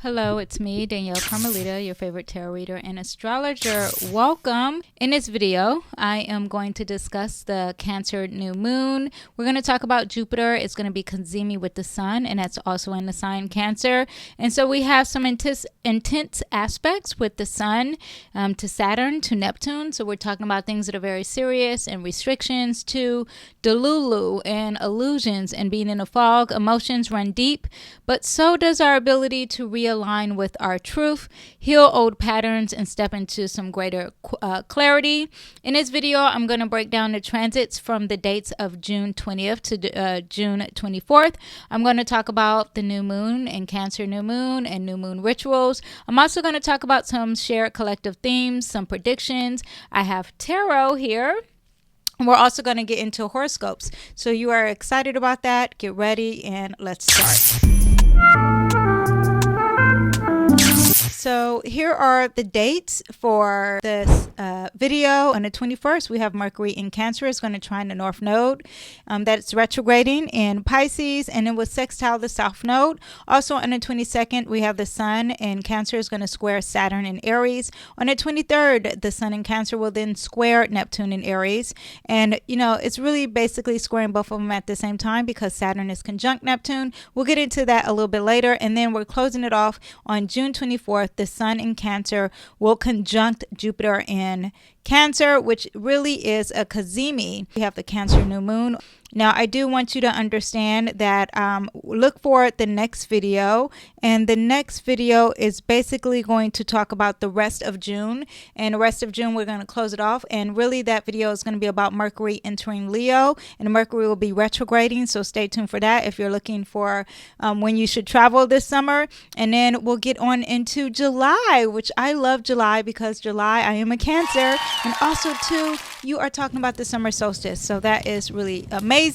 Hello, it's me, Danyell Carmelita, your favorite tarot reader and astrologer. Welcome. In this video, I am going to discuss the Cancer new moon. We're going to talk about Jupiter. It's going to be Cazimi with the sun, and that's also in the sign Cancer. And so we have some intense aspects with the sun to Saturn, to Neptune. So we're talking about things that are very serious and restrictions to delulu and illusions and being in a fog. Emotions run deep, but so does our ability to realign with our truth, heal old patterns, and step into some greater clarity. In this video, I'm going to break down the transits from the dates of June 20th to June 24th. I'm going to talk about the new moon and Cancer new moon and new moon rituals. I'm also going to talk about some shared collective themes, some predictions. I have tarot here. We're also going to get into horoscopes. So you are excited about that? Get ready and let's start. So here are the dates for this video. On the 21st, we have Mercury in Cancer. It's going to trine the North Node. That's retrograding in Pisces, and it will sextile the South Node. Also on the 22nd, we have the Sun in Cancer is going to square Saturn in Aries. On the 23rd, the Sun in Cancer will then square Neptune in Aries. And, you know, it's really basically squaring both of them at the same time because Saturn is conjunct Neptune. We'll get into that a little bit later. And then we're closing it off on June 24th. The Sun in Cancer will conjunct Jupiter in Cancer, which really is a Cazimi. We have the Cancer new moon. Now, I do want you to understand that look for the next video, and the next video is basically going to talk about the rest of June, and the rest of June we're going to close it off, and really that video is going to be about Mercury entering Leo, and Mercury will be retrograding, so stay tuned for that if you're looking for when you should travel this summer. And then we'll get on into July, which I love July because July I am a Cancer, and also too you are talking about the summer solstice, so that is really amazing.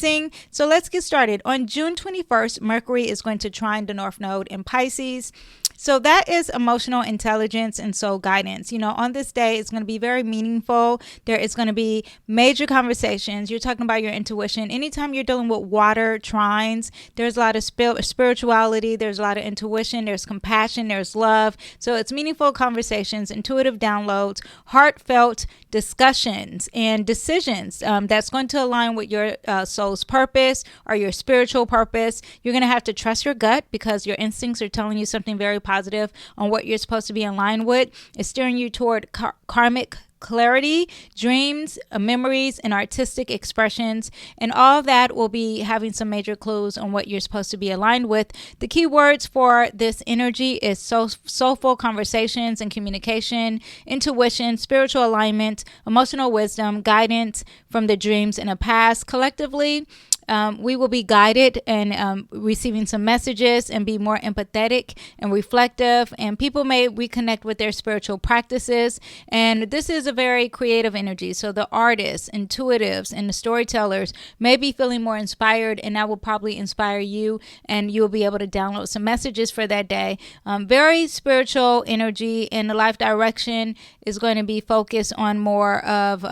So let's get started. On June 21st, Mercury is going to trine the North Node in Pisces. So that is emotional intelligence and soul guidance. You know, on this day, it's going to be very meaningful. There is going to be major conversations. You're talking about your intuition. Anytime you're dealing with water trines, there's a lot of spirituality. There's a lot of intuition. There's compassion. There's love. So it's meaningful conversations, intuitive downloads, heartfelt discussions and decisions that's going to align with your soul's purpose or your spiritual purpose. You're going to have to trust your gut because your instincts are telling you something very positive on what you're supposed to be in line with. It's steering you toward karmic clarity, dreams, memories, and artistic expressions, and all that will be having some major clues on what you're supposed to be aligned with. The key words for this energy is soulful conversations and communication, intuition, spiritual alignment, emotional wisdom, guidance from the dreams in the past. Collectively, we will be guided and receiving some messages and be more empathetic and reflective, and people may reconnect with their spiritual practices. And this is a very creative energy, so the artists, intuitives, and the storytellers may be feeling more inspired, and that will probably inspire you, and you'll be able to download some messages for that day. Very spiritual energy, and the life direction is going to be focused on more of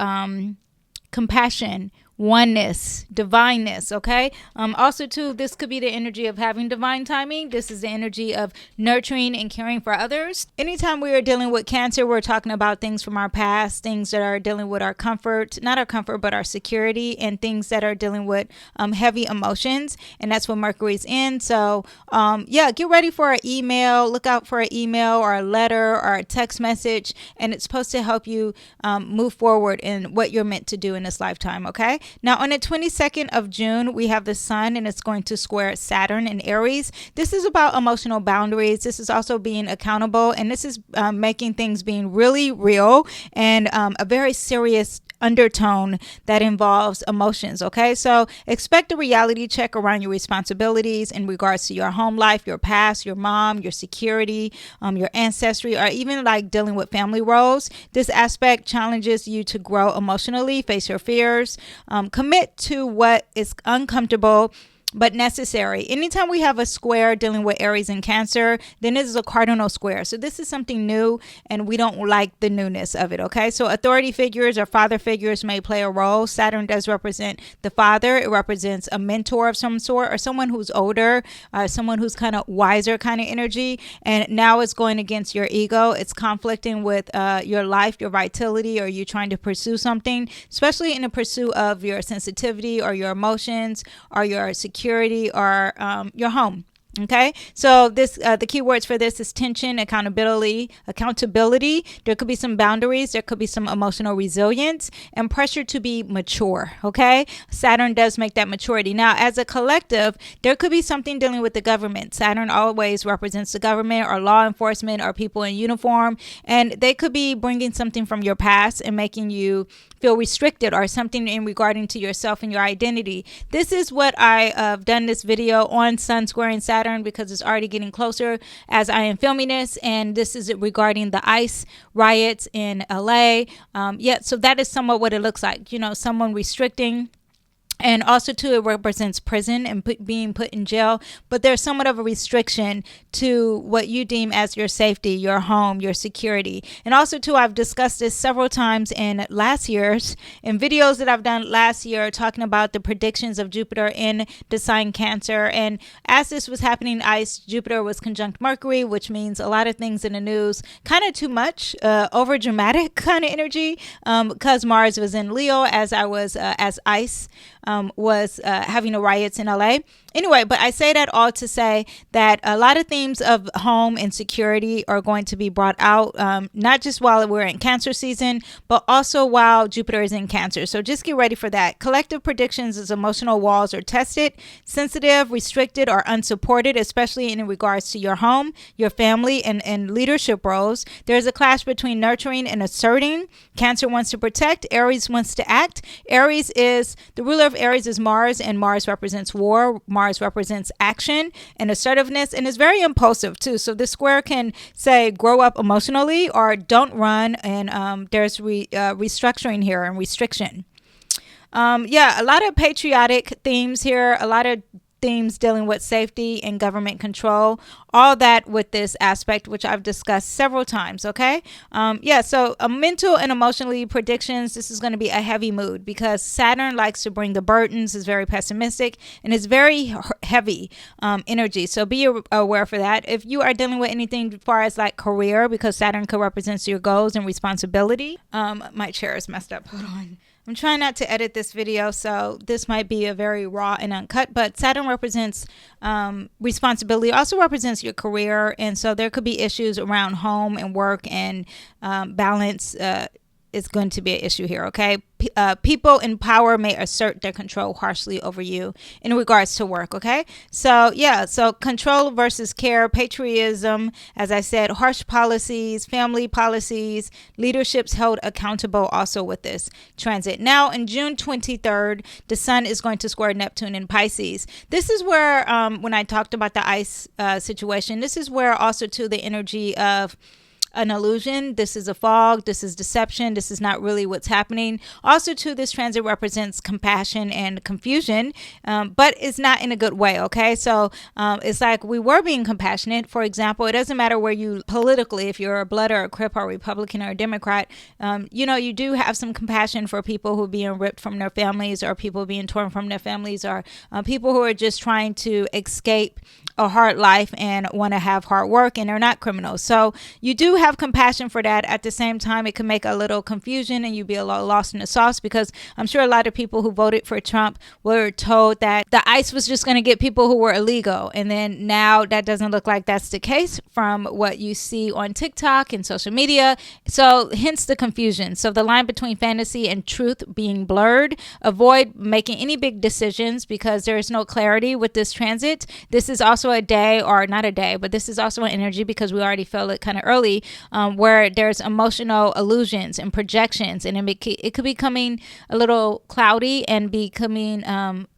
compassion, oneness, divineness. Okay. Also too, this could be the energy of having divine timing. This is the energy of nurturing and caring for others. Anytime we are dealing with Cancer, we're talking about things from our past, things that are dealing with our comfort, not our comfort, but our security, and things that are dealing with heavy emotions. And that's what Mercury's in. So yeah, get ready for an email. Look out for an email or a letter or a text message. And it's supposed to help you move forward in what you're meant to do in this lifetime. Okay. Now, on the 22nd of June, we have the Sun, and it's going to square Saturn in Aries. This is about emotional boundaries. This is also being accountable, and this is making things being really real and a very serious undertone that involves emotions. Okay, so expect a reality check around your responsibilities in regards to your home life, your past, your mom, your security, your ancestry, or even like dealing with family roles. This aspect challenges you to grow emotionally, face your fears, commit to what is uncomfortable, but necessary. Anytime we have a square dealing with Aries and Cancer, then this is a cardinal square. So this is something new, and we don't like the newness of it, okay? So authority figures or father figures may play a role. Saturn does represent the father. It represents a mentor of some sort, or someone who's older, someone who's kind of wiser kind of energy. And now it's going against your ego. It's conflicting with your life, your vitality, or you trying to pursue something, especially in the pursuit of your sensitivity or your emotions or your security or your home. Okay, so this the key words for this is tension, accountability. There could be some boundaries, there could be some emotional resilience, and pressure to be mature. Okay, Saturn does make that maturity. Now, as a collective, there could be something dealing with the government. Saturn always represents the government or law enforcement or people in uniform, and they could be bringing something from your past and making you feel restricted, or something in regarding to yourself and your identity. This is what I have done this video on Sun squaring Saturn, because it's already getting closer as I am filming this, and this is regarding the ICE riots in LA. So that is somewhat what it looks like, someone restricting. And also, too, it represents prison and being put in jail. But there's somewhat of a restriction to what you deem as your safety, your home, your security. And also, too, I've discussed this several times in videos that I've done last year, talking about the predictions of Jupiter in the sign Cancer. And as this was happening, Jupiter was conjunct Mercury, which means a lot of things in the news, kind of too much, over dramatic kind of energy, because Mars was in Leo as ICE was having the riots in LA. Anyway, but I say that all to say that a lot of themes of home and security are going to be brought out, not just while we're in Cancer season, but also while Jupiter is in Cancer. So just get ready for that. Collective predictions as emotional walls are tested, sensitive, restricted, or unsupported, especially in regards to your home, your family, and leadership roles. There's a clash between nurturing and asserting. Cancer wants to protect. Aries wants to act. The ruler of Aries is Mars, and Mars represents war. Mars represents action and assertiveness, and is very impulsive too. So this square can say grow up emotionally, or don't run, and there's restructuring here and restriction. A lot of patriotic themes here, a lot of themes dealing with safety and government control, all that with this aspect, which I've discussed several times. Okay. So mental and emotionally predictions, this is going to be a heavy mood, because Saturn likes to bring the burdens, is very pessimistic, and is very heavy energy. So be aware for that. If you are dealing with anything as far as like career, because Saturn could represent your goals and responsibility. My chair is messed up. Hold on. I'm trying not to edit this video, so this might be a very raw and uncut, but Saturn represents responsibility, also represents your career, and so there could be issues around home and work, and balance is going to be an issue here, okay? People in power may assert their control harshly over you in regards to work, okay? So control versus care, patriotism, as I said, harsh policies, family policies, leaderships held accountable also with this transit. Now, in June 23rd, the Sun is going to square Neptune in Pisces. This is where, when I talked about the ICE situation, this is where also too the energy of an illusion. This is a fog. This is deception. This is not really what's happening. Also, too, this transit represents compassion and confusion, but it's not in a good way. Okay, so it's like we were being compassionate. For example, it doesn't matter where you politically, if you're a Blood or a Crip or a Republican or a Democrat, you do have some compassion for people who are being ripped from their families, or people being torn from their families, or people who are just trying to escape a hard life and want to have hard work, and they're not criminals. So you do have compassion for that. At the same time, it can make a little confusion, and you be a little lost in the sauce, because I'm sure a lot of people who voted for Trump were told that the ICE was just going to get people who were illegal, and then now that doesn't look like that's the case from what you see on TikTok and social media. So hence the confusion. So the line between fantasy and truth being blurred. Avoid making any big decisions, because there is no clarity with this transit. This is also a day, or not a day, but this is also an energy, because we already felt it kind of early, where there's emotional illusions and projections, and it could be coming a little cloudy and becoming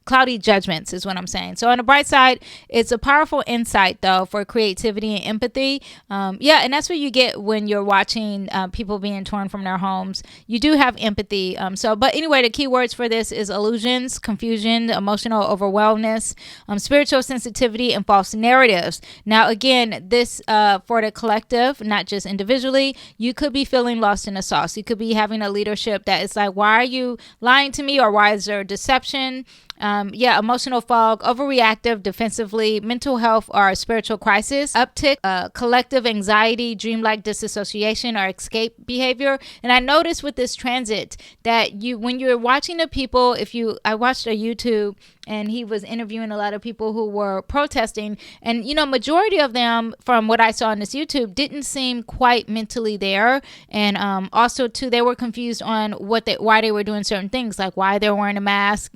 cloudy judgments is what I'm saying. So on the bright side, it's a powerful insight though for creativity and empathy. Yeah, and that's what you get when you're watching people being torn from their homes. You do have empathy. But anyway, the keywords for this is illusions, confusion, emotional overwhelmness, spiritual sensitivity, and false narratives. Now, again, this for the collective, not just individually, you could be feeling lost in the sauce. You could be having a leadership that is like, why are you lying to me, or why is there deception? Emotional fog, overreactive, defensively, mental health or spiritual crisis, uptick, collective anxiety, dreamlike disassociation or escape behavior. And I noticed with this transit that when you're watching the people, I watched a YouTube and he was interviewing a lot of people who were protesting, and majority of them, from what I saw on this YouTube, didn't seem quite mentally there, and also too, they were confused on why they were doing certain things, like why they're wearing a mask,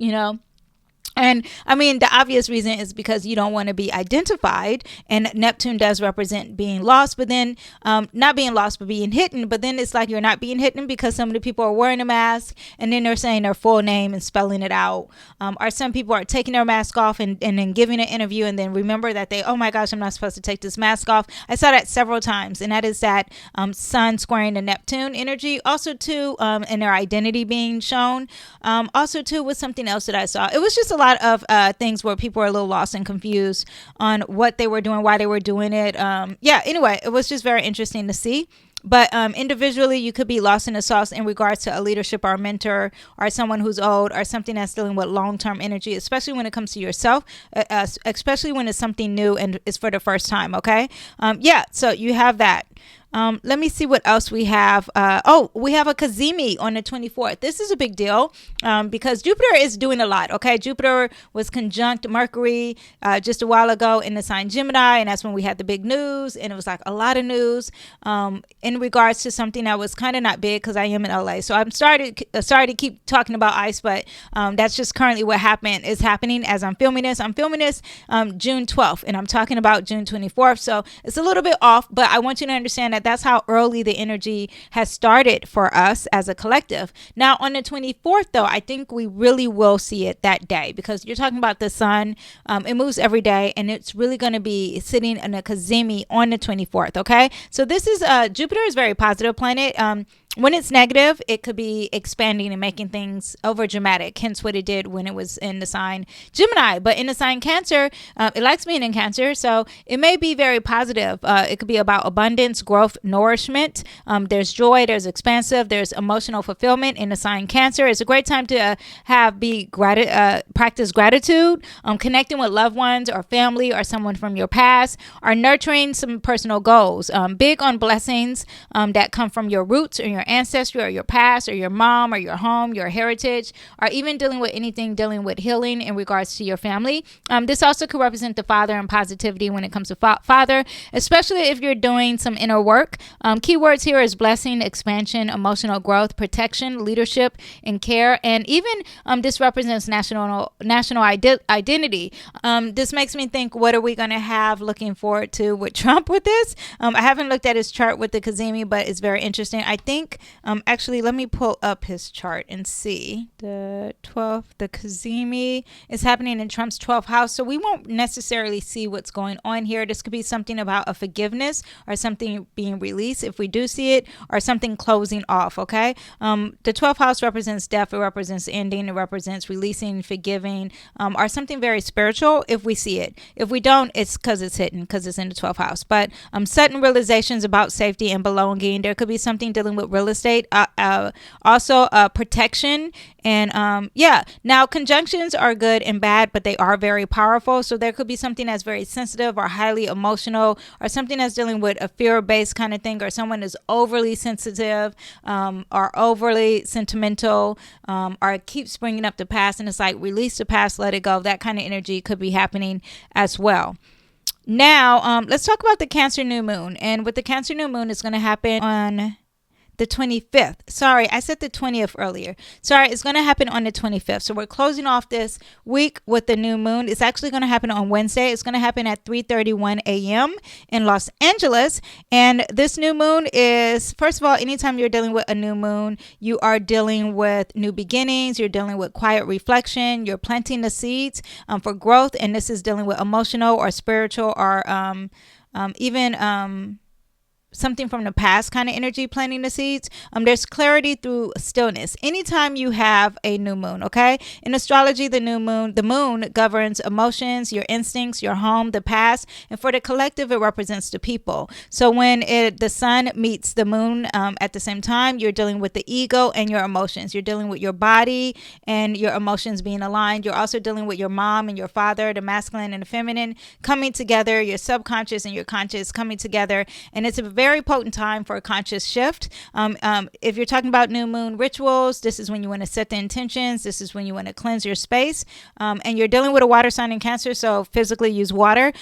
And I mean, the obvious reason is because you don't want to be identified, and Neptune does represent being lost, but then not being lost, but being hidden. But then it's like you're not being hidden because some of the people are wearing a mask, and then they're saying their full name and spelling it out. Or some people are taking their mask off and then giving an interview, and then remember that oh my gosh, I'm not supposed to take this mask off. I saw that several times, and that is that Sun squaring the Neptune energy. Also too, and their identity being shown. Also too, with something else that I saw. It was just a lot of things where people are a little lost and confused on what they were doing, why they were doing it. Anyway, it was just very interesting to see. But individually, you could be lost in the sauce in regards to a leadership or a mentor or someone who's old or something that's dealing with long-term energy, especially when it comes to yourself, especially when it's something new and it's for the first time. Okay. So you have that. Let me see what else we have. We have a Cazimi on the 24th. This is a big deal because Jupiter is doing a lot. Okay, Jupiter was conjunct Mercury just a while ago in the sign Gemini, and that's when we had the big news, and it was like a lot of news in regards to something that was kind of not big because I am in LA. So I'm sorry to keep talking about ice, but that's just currently what is happening as I'm filming this. I'm filming this June 12th, and I'm talking about June 24th. So it's a little bit off, but I want you to understand that that's how early the energy has started for us as a collective. Now on the 24th though, I think we really will see it that day because you're talking about the sun. It moves every day, and it's really going to be sitting in a Cazimi on the 24th. Okay, so this is Jupiter is a very positive planet. When it's negative, it could be expanding and making things over dramatic, hence what it did when it was in the sign Gemini. But in the sign Cancer, it likes being in Cancer, so it may be very positive. It could be about abundance, growth, nourishment. There's joy, there's expansive, there's emotional fulfillment in the sign Cancer. It's a great time to practice gratitude, connecting with loved ones or family or someone from your past, or nurturing some personal goals. Big on blessings that come from your roots or your ancestry or your past or your mom or your home, your heritage, or even dealing with healing in regards to your family. This also could represent the father and positivity when it comes to father, especially if you're doing some inner work. Keywords here is blessing, expansion, emotional growth, protection, leadership, and care. And even this represents national identity. This makes me think, what are we going to have looking forward to with Trump with this? I haven't looked at his chart with the Cazimi, but it's very interesting. I think actually, let me pull up his chart and see. The 12th, the Cazimi is happening in Trump's 12th house, so we won't necessarily see what's going on here. This could be something about a forgiveness or something being released if we do see it, or something closing off. Okay, the 12th house represents death, it represents ending, it represents releasing, forgiving, or something very spiritual if we see it. If we don't, it's because it's hidden, because it's in the 12th house. But sudden realizations about safety and belonging. There could be something dealing with real estate, also protection, and now conjunctions are good and bad, but they are very powerful. So there could be something that's very sensitive or highly emotional, or something that's dealing with a fear-based kind of thing, or someone is overly sensitive or overly sentimental, or keeps bringing up the past, and it's like, release the past, let it go. That kind of energy could be happening as well. Now let's talk about the Cancer new moon. And with the Cancer new moon, it's going to happen on the 25th. Sorry, I said the 20th earlier. Sorry, it's going to happen on the 25th. So we're closing off this week with the new moon. It's actually going to happen on Wednesday. It's going to happen at 3:31 a.m. in Los Angeles. And this new moon is, first of all, anytime you're dealing with a new moon, you are dealing with new beginnings. You're dealing with quiet reflection. You're planting the seeds for growth. And this is dealing with emotional or spiritual or even something from the past kind of energy, planting the seeds. There's clarity through stillness anytime you have a new moon. Okay, in astrology, the moon governs emotions, your instincts, your home, the past, and for the collective, it represents the people. So when the sun meets the moon at the same time, you're dealing with the ego and your emotions. You're dealing with your body and your emotions being aligned. You're also dealing with your mom and your father, the masculine and the feminine coming together, your subconscious and your conscious coming together, and it's a very potent time for a conscious shift. If you're talking about new moon rituals, this is when you want to set the intentions. This is when you want to cleanse your space. And you're dealing with a water sign in Cancer, so physically use water.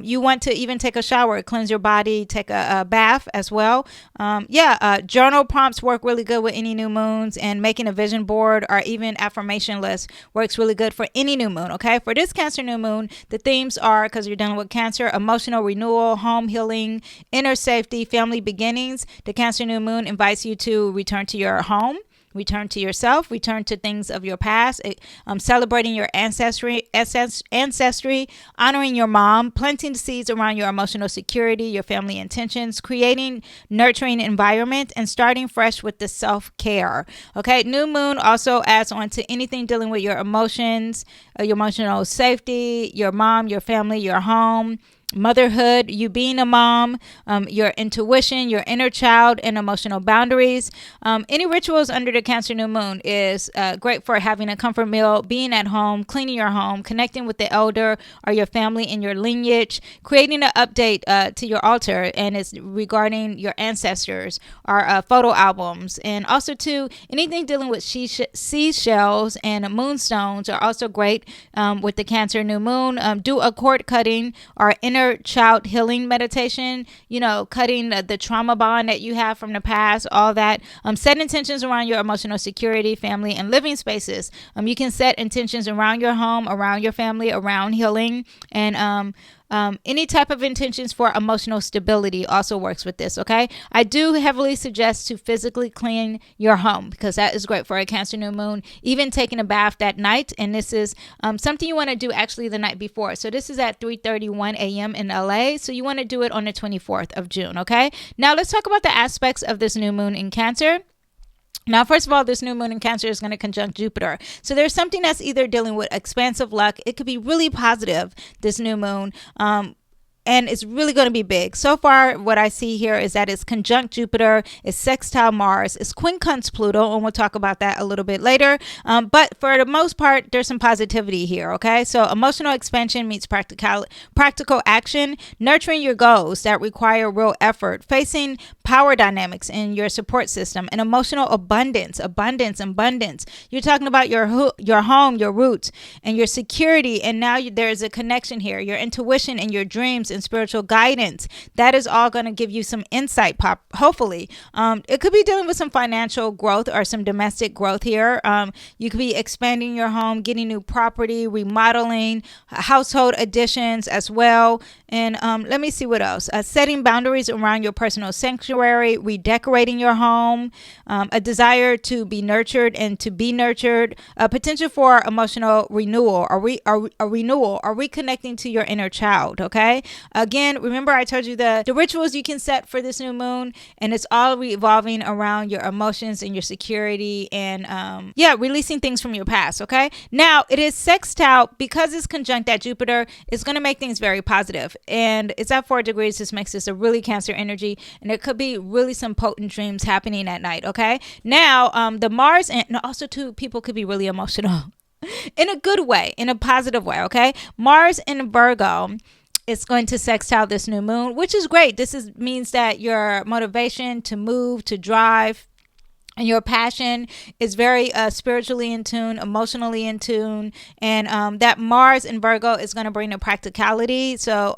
You want to even take a shower, cleanse your body, take a bath as well. Journal prompts work really good with any new moons, and making a vision board or even affirmation list works really good for any new moon. Okay, for this Cancer new moon, the themes are, because you're dealing with Cancer, emotional renewal, home healing, inner safety, family beginnings. The Cancer new moon invites you to return to your home, return to yourself, return to things of your past, celebrating your ancestry, honoring your mom, planting the seeds around your emotional security, your family intentions, creating nurturing environment, and starting fresh with the self-care. Okay, new moon also adds on to anything dealing with your emotions, your emotional safety, your mom, your family, your home, motherhood, you being a mom, your intuition, your inner child, and emotional boundaries. Any rituals under the Cancer new moon is great for having a comfort meal, being at home, cleaning your home, connecting with the elder or your family and your lineage, creating an update to your altar, and it's regarding your ancestors or photo albums. And also too, anything dealing with seashells and moonstones are also great with the Cancer new moon. Do a cord cutting or inner child healing meditation, cutting the trauma bond that you have from the past, all that. Set intentions around your emotional security, family, and living spaces. You can set intentions around your home, around your family, around healing, and any type of intentions for emotional stability also works with this. Okay, I do heavily suggest to physically clean your home, because that is great for a Cancer new moon, even taking a bath that night. And this is something you want to do actually the night before. So this is at 3:31 a.m. in LA, so you want to do it on the 24th of June. Okay, now let's talk about the aspects of this new moon in Cancer. Now, first of all, this new moon in Cancer is going to conjunct Jupiter. So there's something that's either dealing with expansive luck. It could be really positive, this new moon. And it's really going to be big. So far, what I see here is that it's conjunct Jupiter, it's sextile Mars, it's quincunx Pluto, and we'll talk about that a little bit later. But for the most part, there's some positivity here, okay? So emotional expansion meets practical action, nurturing your goals that require real effort, facing power dynamics in your support system, and emotional abundance. You're talking about your home, your roots, and your security, and now there's a connection here, your intuition and your dreams and spiritual guidance. That is all going to give you some insight, hopefully. It could be dealing with some financial growth or some domestic growth here. You could be expanding your home, getting new property, remodeling, household additions as well. And let me see what else. Setting boundaries around your personal sanctuary, redecorating your home, a desire to be nurtured and to be nurtured, a potential for emotional renewal or renewal or reconnecting to your inner child. Okay. Again, remember I told you the rituals you can set for this new moon, and it's all revolving around your emotions and your security and releasing things from your past. Okay. Now it is sextile because it's conjunct at Jupiter. It's going to make things very positive, and it's at 4 degrees. This makes this a really Cancer energy, and there could be really some potent dreams happening at night. Okay. Now the Mars, and also too, people could be really emotional in a good way, in a positive way. Okay. Mars in Virgo, it's going to sextile this new moon, which is great. This means that your motivation to move, to drive, And your passion is very spiritually in tune, emotionally in tune, and that Mars in Virgo is going to bring the practicality. So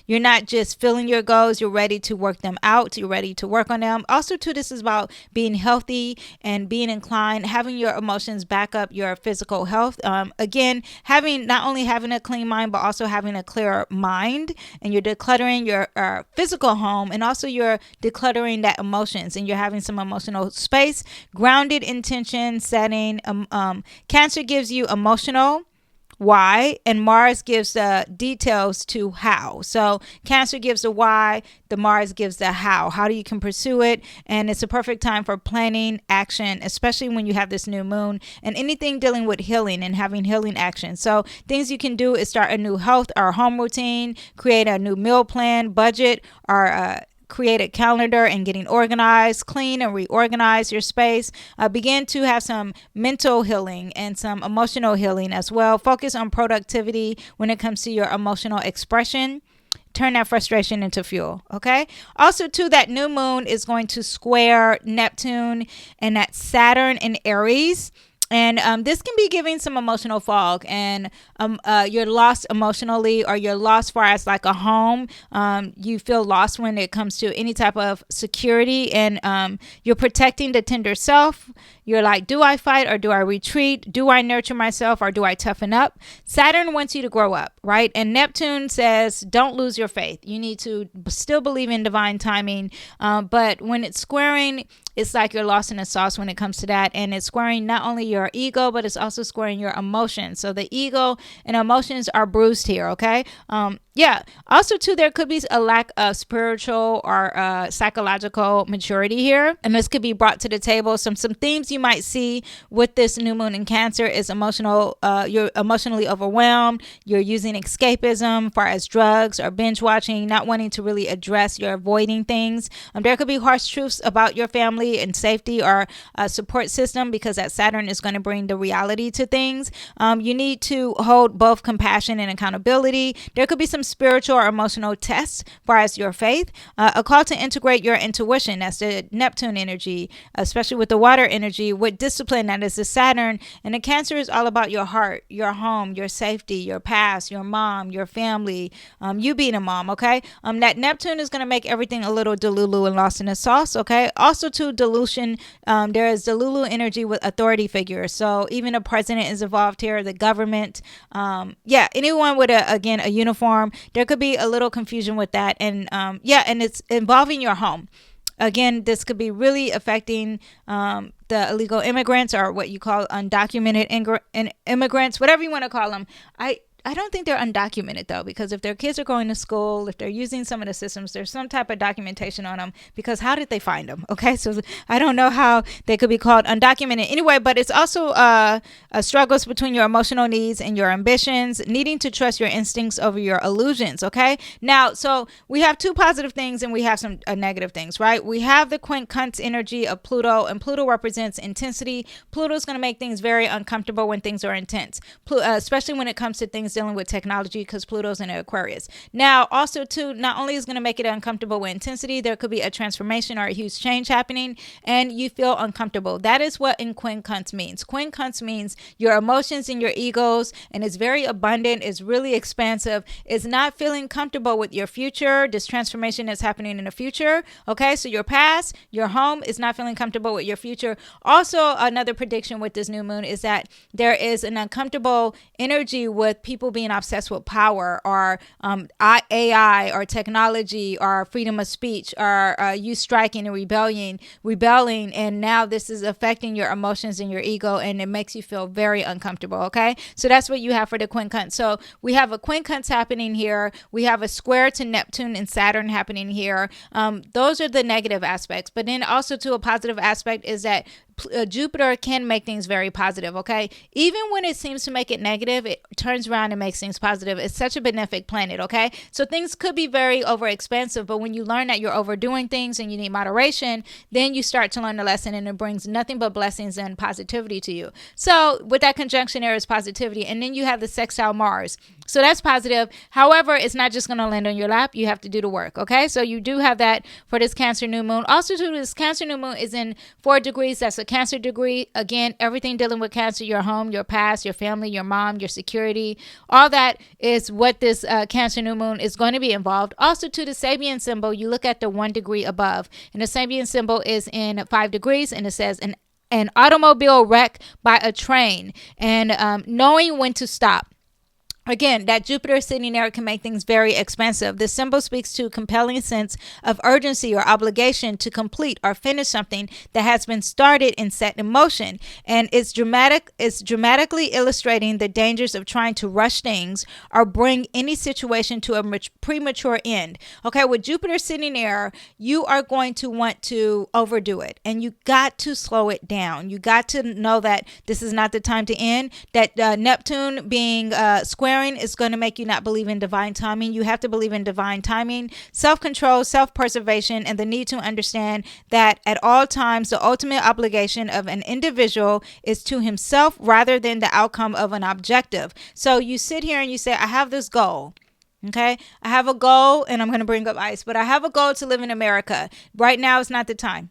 you're not just feeling your goals, you're ready to work them out, you're ready to work on them. Also too, this is about being healthy and being inclined, having your emotions back up your physical health. Again, having not only having a clean mind, but also having a clear mind, and you're decluttering your physical home, and also you're decluttering that emotions, and you're having some emotional space. Grounded intention setting. Cancer gives you emotional why, and Mars gives the details to how. So Cancer gives the why, the Mars gives the how do you can pursue it. And it's a perfect time for planning action, especially when you have this new moon, and anything dealing with healing and having healing action. So things you can do is start a new health or home routine, create a new meal plan, budget, or create a calendar and getting organized, clean and reorganize your space. Begin to have some mental healing and some emotional healing as well. Focus on productivity when it comes to your emotional expression. Turn that frustration into fuel. Okay. Also, too, that new moon is going to square Neptune and that Saturn in Aries. And this can be giving some emotional fog, and you're lost emotionally, or you're lost far as like a home. You feel lost when it comes to any type of security, and you're protecting the tender self. You're like, do I fight or do I retreat? Do I nurture myself or do I toughen up? Saturn wants you to grow up, right? And Neptune says, don't lose your faith. You need to still believe in divine timing. But when it's squaring, it's like you're lost in the sauce when it comes to that. And it's squaring not only your ego, but it's also squaring your emotions. So the ego and emotions are bruised here, okay? Yeah. Also, too, there could be a lack of spiritual or psychological maturity here. And this could be brought to the table. Some themes you might see with this new moon in Cancer is emotional. You're emotionally overwhelmed. You're using escapism, far as drugs or binge watching, not wanting to really address. You're avoiding things. There could be harsh truths about your family and safety or support system, because that Saturn is going to bring the reality to things. You need to hold both compassion and accountability. There could be some spiritual or emotional tests far as your faith. A call to integrate your intuition. That's the Neptune energy, especially with the water energy, with discipline. That is the Saturn. And the Cancer is all about your heart, your home, your safety, your past, your mom, your family, you being a mom, okay? That Neptune is going to make everything a little delulu and lost in the sauce, okay? Also, to delusion, there is delulu energy with authority figures. So even a president is involved here, the government. Anyone with a uniform. There could be a little confusion with that. And and it's involving your home. Again, this could be really affecting the illegal immigrants, or what you call undocumented immigrants, whatever you want to call them. I don't think they're undocumented, though, because if their kids are going to school, if they're using some of the systems, there's some type of documentation on them, because how did they find them? Okay, so I don't know how they could be called undocumented anyway, but it's also struggles between your emotional needs and your ambitions, needing to trust your instincts over your illusions, okay? Now, so we have two positive things and we have some negative things, right? We have the quincunx energy of Pluto, and Pluto represents intensity. Pluto's going to make things very uncomfortable when things are intense, especially when it comes to things dealing with technology, because Pluto's in Aquarius. Now, also, too, not only is going to make it uncomfortable with intensity, there could be a transformation or a huge change happening, and you feel uncomfortable. That is what in quincunx means. Quincunx means your emotions and your egos, and it's very abundant. It's really expansive. It's not feeling comfortable with your future. This transformation is happening in the future. Okay, so your past, your home is not feeling comfortable with your future. Also, another prediction with this new moon is that there is an uncomfortable energy with people being obsessed with power, or AI, or technology, or freedom of speech, or you striking and rebelling, and now this is affecting your emotions and your ego, and it makes you feel very uncomfortable. Okay, so that's what you have for the quincunx. So we have a quincunx happening here. We have a square to Neptune and Saturn happening here. Those are the negative aspects, but then also to a positive aspect is that Jupiter can make things very positive, okay? Even when it seems to make it negative, it turns around and makes things positive. It's such a benefic planet, okay? So things could be very overexpensive, but when you learn that you're overdoing things and you need moderation, then you start to learn the lesson, and it brings nothing but blessings and positivity to you. So with that conjunction, there is positivity. And then you have the sextile Mars. So that's positive. However, it's not just going to land on your lap. You have to do the work. Okay. So you do have that for this Cancer new moon. Also, too, this Cancer new moon is in 4 degrees. That's a Cancer degree. Again, everything dealing with Cancer, your home, your past, your family, your mom, your security, all that is what this Cancer new moon is going to be involved. Also, to the Sabian symbol, you look at the 1 degree above, and the Sabian symbol is in 5 degrees, and it says an automobile wreck by a train, and knowing when to stop. Again, that Jupiter sitting there can make things very expensive. This symbol speaks to a compelling sense of urgency or obligation to complete or finish something that has been started and set in motion. And it's dramatically illustrating the dangers of trying to rush things or bring any situation to a premature end. Okay, with Jupiter sitting there, you are going to want to overdo it, and you got to slow it down. You got to know that this is not the time to end. That Neptune being squaring is going to make you not believe in divine timing. You have to believe in divine timing, self-control, self-preservation, and the need to understand that at all times the ultimate obligation of an individual is to himself rather than the outcome of an objective. So you sit here and you say, I have this goal. Okay, I have a goal, and I'm going to bring up ice, but I have a goal to live in America. Right now is not the time.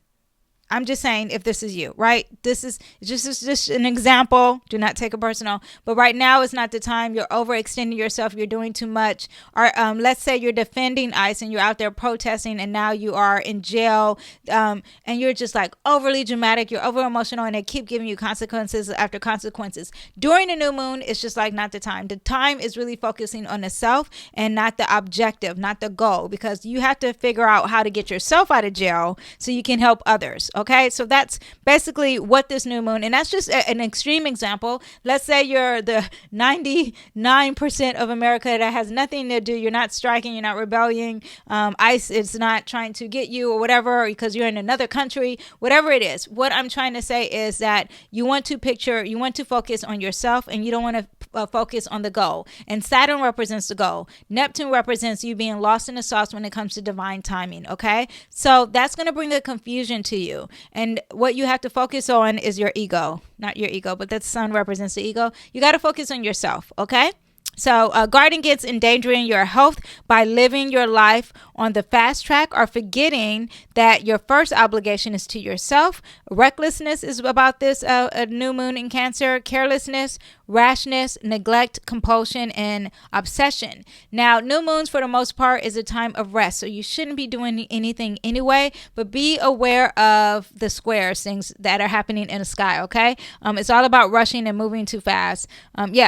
I'm just saying, if this is you, right? This is just an example. Do not take it personal. But right now is not the time. You're overextending yourself. You're doing too much. Or let's say you're defending ICE and you're out there protesting, and now you are in jail, and you're just like overly dramatic. You're over emotional, and they keep giving you consequences after consequences. During the new moon, it's just like not the time. The time is really focusing on the self and not the objective, not the goal, because you have to figure out how to get yourself out of jail so you can help others. Okay, so that's basically what this new moon, and that's just an extreme example. Let's say you're the 99% of America that has nothing to do. You're not striking, you're not rebelling. ICE is not trying to get you or whatever because you're in another country, whatever it is. What I'm trying to say is that you want to focus on yourself, and you don't want to focus on the goal. And Saturn represents the goal. Neptune represents you being lost in the sauce when it comes to divine timing. Okay, so that's going to bring a confusion to you. And what you have to focus on is your ego, not your ego, but the sun represents the ego. You got to focus on yourself. Okay. So guarding against endangering your health by living your life on the fast track or forgetting that your first obligation is to yourself. Recklessness is about this a new moon in Cancer. Carelessness, rashness, neglect, compulsion, and obsession. Now, new moons for the most part is a time of rest. So you shouldn't be doing anything anyway, but be aware of the squares, things that are happening in the sky. Okay. It's all about rushing and moving too fast.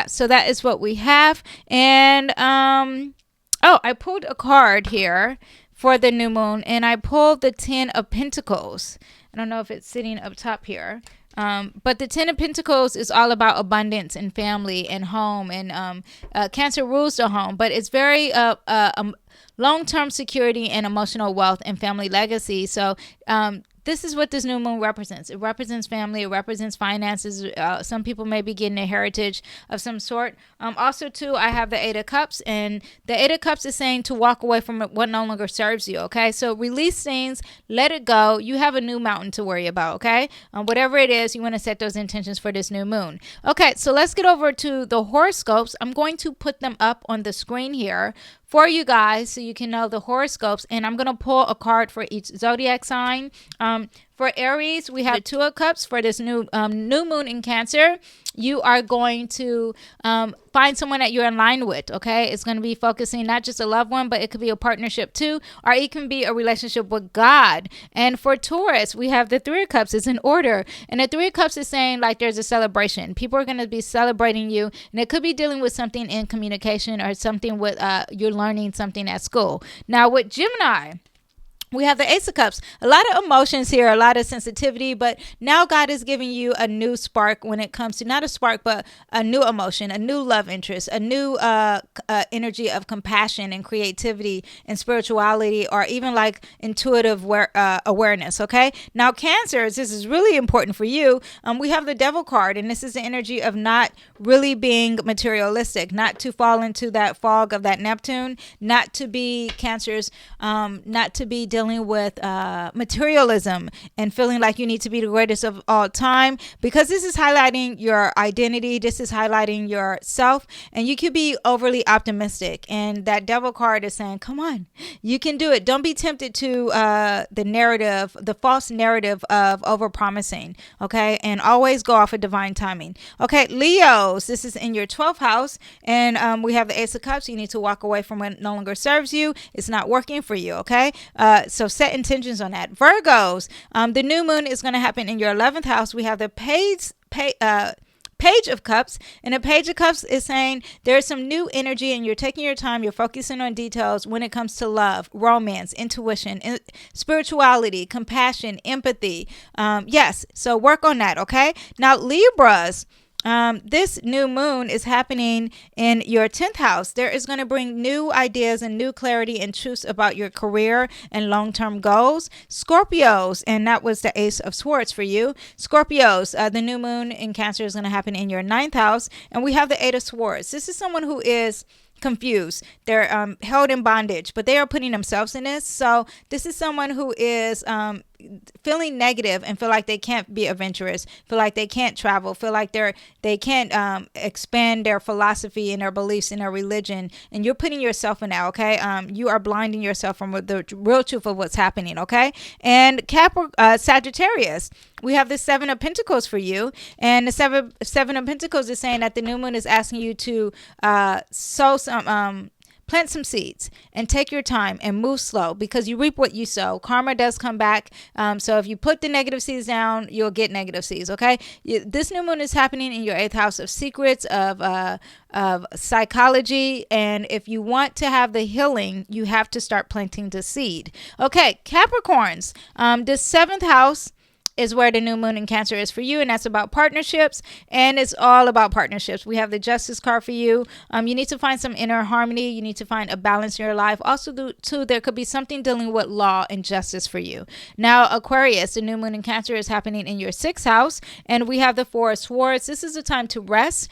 So that is what we have. And I pulled a card here for the new moon, and I pulled the 10 of Pentacles. I don't know if it's sitting up top here. But the 10 of Pentacles is all about abundance and family and home, and Cancer rules the home, but it's very long-term security and emotional wealth and family legacy. So this is what this new moon represents. It represents family. It represents finances. Some people may be getting a heritage of some sort. Also, too, I have the 8 of Cups, and the 8 of Cups is saying to walk away from what no longer serves you. Okay, so release things, let it go. You have a new mountain to worry about. Okay, whatever it is, you want to set those intentions for this new moon. Okay, so let's get over to the horoscopes. I'm going to put them up on the screen here for you guys so you can know the horoscopes, and I'm going to pull a card for each zodiac sign. For Aries, we have the 2 of Cups for this new moon in Cancer. You are going to find someone that you're in line with, okay? It's going to be focusing not just a loved one, but it could be a partnership too, or it can be a relationship with God. And for Taurus, we have the 3 of Cups. It's in order. And the 3 of Cups is saying like there's a celebration. People are going to be celebrating you, and it could be dealing with something in communication or something with you're learning something at school. Now with Gemini, we have the Ace of Cups. A lot of emotions here, a lot of sensitivity, but now God is giving you a new spark when it comes to, not a spark, but a new emotion, a new love interest, a new energy of compassion and creativity and spirituality, or even like intuitive awareness, okay? Now, Cancers, this is really important for you. We have the Devil card, and this is the energy of not really being materialistic, not to fall into that fog of that Neptune, not to be Cancers, not to be dealing dealing with materialism and feeling like you need to be the greatest of all time, because this is highlighting your identity. This is highlighting yourself, and you could be overly optimistic. And that devil card is saying, come on, you can do it. Don't be tempted to the false narrative of overpromising. Okay. And always go off of divine timing. Okay. Leos, this is in your 12th house. And we have the Ace of Cups. You need to walk away from what no longer serves you. It's not working for you. Okay. So set intentions on that. Virgos, the new moon is going to happen in your 11th house. We have the Page of Cups, and the Page of Cups is saying there's some new energy and you're taking your time, you're focusing on details when it comes to love, romance, intuition, spirituality, compassion, empathy. Yes, so work on that. Okay. Now Libras, this new moon is happening in your 10th house. There is going to bring new ideas and new clarity and truths about your career and long-term goals. Scorpios, and that was the Ace of Swords for you. Scorpios, the new moon in Cancer is going to happen in your 9th house. And we have the Eight of Swords. This is someone who is confused. They're held in bondage, but they are putting themselves in this. So this is someone who is feeling negative and feel like they can't be adventurous, feel like they can't travel, feel like they can't expand their philosophy and their beliefs in their religion. And you're putting yourself in that. Okay. You are blinding yourself from the real truth of what's happening. Okay. And Sagittarius, we have the Seven of Pentacles for you. And the Seven of Pentacles is saying that the new moon is asking you to sow some plant some seeds and take your time and move slow, because you reap what you sow. Karma does come back. So if you put the negative seeds down, you'll get negative seeds. Okay. This new moon is happening in your 8th house of secrets, of psychology. And if you want to have the healing, you have to start planting the seed. Okay. Capricorns, the 7th house is where the new moon in Cancer is for you, and that's about partnerships, and it's all about partnerships. We have the Justice card for you. You need to find some inner harmony. You need to find a balance in your life. Also, too, there could be something dealing with law and justice for you. Now, Aquarius, the new moon in Cancer is happening in your 6th house, and we have the Four of Swords. This is a time to rest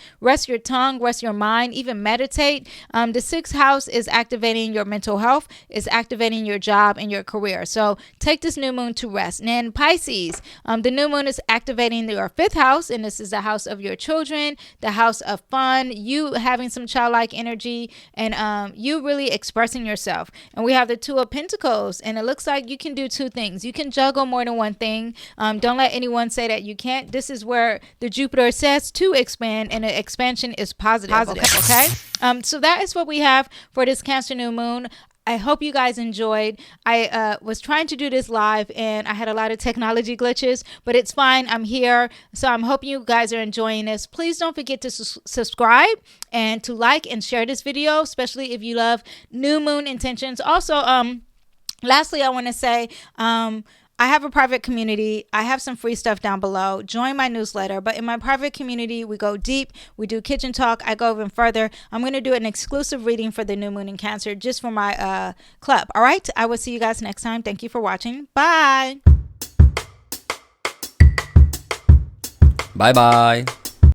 your tongue, rest your mind, even meditate. The 6th house is activating your mental health, is activating your job and your career. So take this new moon to rest. And then Pisces, the new moon is activating your 5th house, and this is the house of your children, the house of fun, you having some childlike energy, and you really expressing yourself. And we have the Two of Pentacles, and it looks like you can do two things. You can juggle more than one thing. Don't let anyone say that you can't. This is where the Jupiter says to expand, and the expansion is positive. Okay? So that is what we have for this Cancer new moon. I hope you guys enjoyed. I was trying to do this live and I had a lot of technology glitches, but it's fine. I'm here. So I'm hoping you guys are enjoying this. Please don't forget to subscribe and to like and share this video, especially if you love new moon intentions. Also, lastly, I want to say, I have a private community. I have some free stuff down below. Join my newsletter. But in my private community, we go deep. We do kitchen talk. I go even further. I'm going to do an exclusive reading for the new moon in Cancer just for my club. All right. I will see you guys next time. Thank you for watching. Bye. Bye-bye.